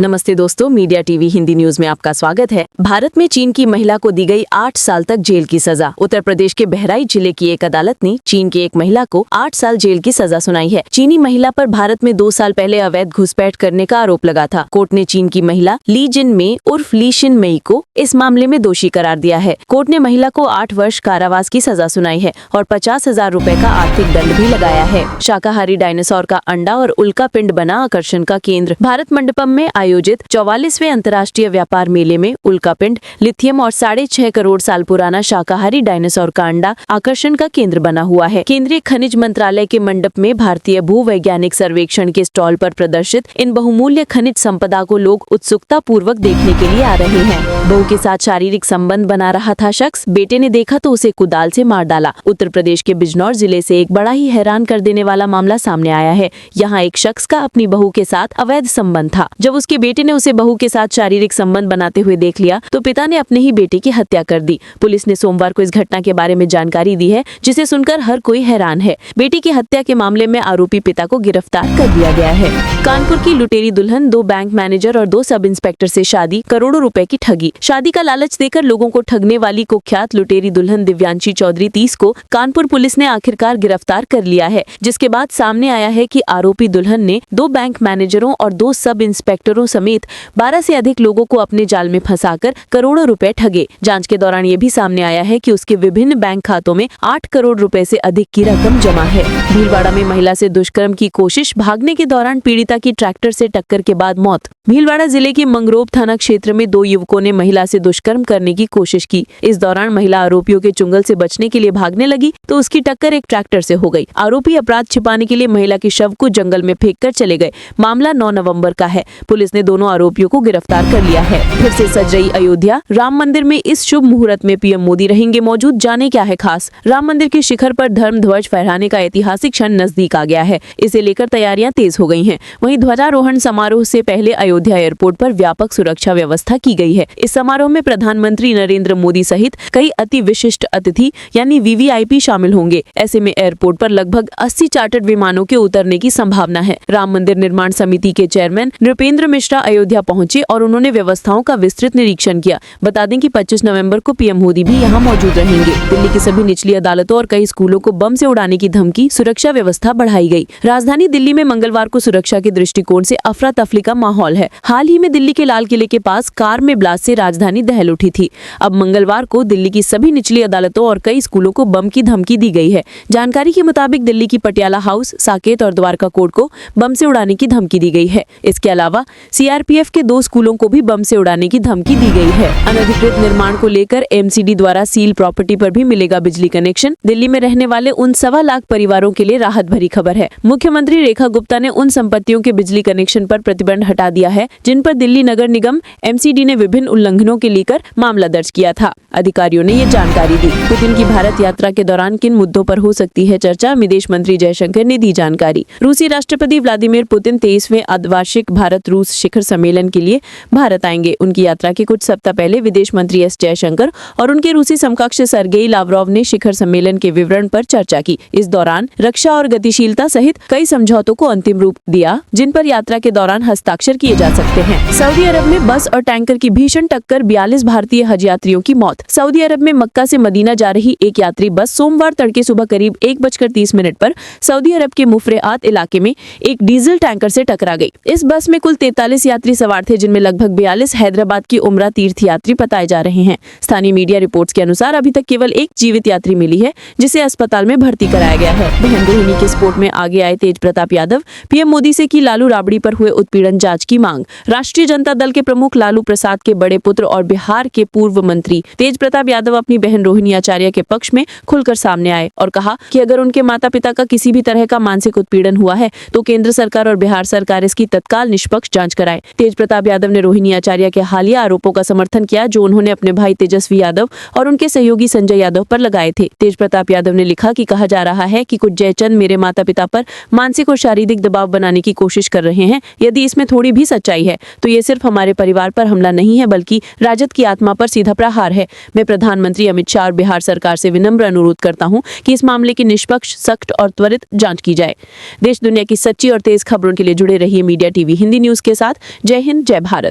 नमस्ते दोस्तों, media TV Hindi news में आपका स्वागत है। भारत में चीन की महिला को दी गई 8 साल तक जेल की सजा। उत्तर प्रदेश के बहराइच जिले की एक अदालत ने चीन की एक महिला को 8 साल जेल की सजा सुनाई है। चीनी महिला पर भारत में 2 साल पहले अवैध घुसपैठ करने का आरोप लगा था। कोर्ट ने चीन की महिला ली जिन मे उर्फ ली शिन मई को इस मामले में दोषी करार दिया है। कोर्ट ने महिला को 8 वर्ष कारावास की सजा सुनाई है और 50,000 रुपए का आर्थिक दंड भी लगाया है। शाकाहारी डायनासोर का अंडा और उल्का पिंड बना आकर्षण का केंद्र। भारत मंडपम में आयोजित 44वें अंतर्राष्ट्रीय व्यापार मेले में उल्का पिंड, लिथियम और 6.5 करोड़ साल पुराना शाकाहारी डायनासोर का अंडा आकर्षण का केंद्र बना हुआ है। केंद्रीय खनिज मंत्रालय के मंडप में भारतीय भूवैज्ञानिक सर्वेक्षण के स्टॉल पर प्रदर्शित इन बहुमूल्य खनिज संपदा को लोग उत्सुकता पूर्वक देखने के लिए आ रहे हैं। बहू के साथ शारीरिक संबंध बना रहा था शख्स, बेटे ने देखा तो उसे कुदाल से मार डाला। उत्तर प्रदेश के बिजनौर जिले से एक बड़ा ही हैरान कर देने वाला मामला सामने आया है। यहाँ एक शख्स का अपनी बहू के साथ अवैध संबंध था। जब उसके बेटे ने उसे बहू के साथ शारीरिक संबंध बनाते हुए देख लिया तो पिता ने अपने ही बेटे की हत्या कर दी। पुलिस ने सोमवार को इस घटना के बारे में जानकारी दी है, जिसे सुनकर हर कोई हैरान है। बेटी की हत्या के मामले में आरोपी पिता को गिरफ्तार कर लिया गया है। कानपुर की लुटेरी दुल्हन, 2 बैंक मैनेजर और 2 सब इंस्पेक्टर से शादी, करोड़ों रुपए की ठगी। शादी का लालच देकर लोगों को ठगने वाली कुख्यात लुटेरी दुल्हन दिव्यांशी चौधरी 30 को कानपुर पुलिस ने आखिरकार गिरफ्तार कर लिया है, जिसके बाद सामने आया है कि आरोपी दुल्हन ने 2 बैंक मैनेजरों और 2 सब इंस्पेक्टरों समेत 12 से अधिक लोगों को अपने जाल में फंसाकर करोड़ों रुपए ठगे। जांच के दौरान ये भी सामने आया है कि उसके विभिन्न बैंक खातों में 8 करोड़ रुपए से अधिक की रकम जमा है। भीलवाड़ा में महिला से दुष्कर्म की कोशिश, भागने के दौरान पीड़िता की ट्रैक्टर से टक्कर के बाद मौत। भीलवाड़ा जिले के मंगरोब थाना क्षेत्र में 2 युवकों ने महिला से दुष्कर्म करने की कोशिश की। इस दौरान महिला आरोपियों के चुंगल से बचने के लिए भागने लगी तो उसकी टक्कर एक ट्रैक्टर से हो गई। आरोपी अपराध छिपाने के लिए महिला के शव को जंगल में फेंककर चले गए। मामला 9 नवंबर का है। पुलिस ने दोनों आरोपियों को गिरफ्तार कर लिया है। फिर से सज रही अयोध्या। राम मंदिर में इस शुभ मुहूर्त में पीएम मोदी रहेंगे मौजूद। जाने क्या है खास। राम मंदिर के शिखर पर धर्म ध्वज फहराने का ऐतिहासिक क्षण नजदीक आ गया है। इसे लेकर तैयारियां तेज हो गई हैं। वहीं ध्वजारोहण समारोह से पहले अयोध्या एयरपोर्ट पर व्यापक सुरक्षा व्यवस्था की गई है। इस समारोह में प्रधानमंत्री नरेंद्र मोदी सहित कई अति विशिष्ट अतिथि यानी वीवीआईपी शामिल होंगे। ऐसे में एयरपोर्ट पर लगभग 80 चार्टर्ड विमानों के उतरने की संभावना है। राम मंदिर निर्माण समिति के चेयरमैन नृपेंद्र मिश्रा अयोध्या पहुंचे और उन्होंने व्यवस्थाओं का विस्तृत निरीक्षण किया। बता दें कि 25 नवंबर को पीएम मोदी भी यहां मौजूद रहेंगे। दिल्ली की सभी निचली अदालतों और कई स्कूलों को बम से उड़ाने की धमकी, सुरक्षा व्यवस्था बढ़ाई गई। राजधानी दिल्ली में मंगलवार को सुरक्षा के दृष्टिकोण से अफरा तफरी का माहौल है। हाल ही में दिल्ली के लाल किले के पास कार में ब्लास्ट से राजधानी दहल उठी थी। अब मंगलवार को दिल्ली की सभी निचली अदालतों और कई स्कूलों को बम की धमकी दी गई है। जानकारी के मुताबिक दिल्ली की पटियाला हाउस, साकेत और द्वारका कोर्ट को बम से उड़ाने की धमकी दी गई है। इसके अलावा सीआरपीएफ के 2 स्कूलों को भी बम से उड़ाने की धमकी दी गई है। अनधिकृत निर्माण को लेकर एमसीडी द्वारा सील प्रॉपर्टी पर भी मिलेगा बिजली कनेक्शन। दिल्ली में रहने वाले उन 1.25 लाख परिवारों के लिए राहत भरी खबर है। मुख्यमंत्री रेखा गुप्ता ने उन संपत्तियों के बिजली कनेक्शन पर प्रतिबंध हटा दिया है जिन पर दिल्ली नगर निगम एमसीडी ने विभिन्न उल्लंघनों के लेकर मामला दर्ज किया था। अधिकारियों ने ये जानकारी दी। पुतिन की भारत यात्रा के दौरान किन मुद्दों पर हो सकती है चर्चा, विदेश मंत्री जयशंकर ने दी जानकारी। रूसी राष्ट्रपति व्लादिमीर पुतिन 23वें अर्धवार्षिक भारत रूस शिखर सम्मेलन के लिए भारत आएंगे। उनकी यात्रा के कुछ सप्ताह पहले विदेश मंत्री एस जयशंकर और उनके रूसी समकक्ष सर्गेई लावरोव ने शिखर सम्मेलन के विवरण पर चर्चा की। इस दौरान रक्षा और गतिशीलता सहित कई समझौतों को अंतिम रूप दिया, जिन पर यात्रा के दौरान हस्ताक्षर किए जा सकते हैं। सऊदी अरब में बस और टैंकर की भीषण टक्कर, 42 भारतीय हज यात्रियों की मौत। सऊदी अरब में मक्का से मदीना जा रही एक यात्री बस सोमवार तड़के सुबह करीब 1:30 पर सऊदी अरब के मुफरेआत इलाके में एक डीजल टैंकर से टकरा गई। इस बस में कुल 43 यात्री सवार थे, जिनमें लगभग 42 हैदराबाद की उम्रा तीर्थ यात्री बताए जा रहे हैं। स्थानीय मीडिया रिपोर्ट्स के अनुसार अभी तक केवल एक जीवित यात्री मिली है, जिसे अस्पताल में भर्ती कराया गया है। बहन रोहिणी के स्फोट में आगे आए तेज प्रताप यादव। पीएम मोदी से की लालू राबड़ी पर हुए उत्पीड़न जांच की मांग। राष्ट्रीय जनता दल के प्रमुख लालू प्रसाद के बड़े पुत्र और बिहार के पूर्व मंत्री तेज प्रताप यादव अपनी बहन रोहिणी आचार्य के पक्ष में खुलकर सामने आए और कहा कि अगर उनके माता पिता का किसी भी तरह का मानसिक उत्पीड़न हुआ है तो केंद्र सरकार और बिहार सरकार इसकी तत्काल निष्पक्ष जांच कराए। तेज प्रताप यादव ने रोहिणी आचार्य के हालिया आरोपों का समर्थन किया जो उन्होंने अपने भाई तेजस्वी यादव और उनके सहयोगी संजय यादव पर लगाए थे। तेज प्रताप यादव ने लिखा कि कहा जा रहा है कि कुछ जयचंद मेरे माता पिता पर मानसिक और शारीरिक दबाव बनाने की कोशिश कर रहे हैं। यदि इसमें थोड़ी भी सच्चाई है तो ये सिर्फ हमारे परिवार पर हमला नहीं है, बल्कि राजद की आत्मा पर सीधा प्रहार है। मैं प्रधानमंत्री अमित शाह और बिहार सरकार से विनम्र अनुरोध करता हूं कि इस मामले की निष्पक्ष, सख्त और त्वरित जांच की जाए। देश दुनिया की सच्ची और तेज खबरों के लिए जुड़े रहिए मीडिया टीवी हिंदी न्यूज के साथ। साथ जय हिंद जय भारत।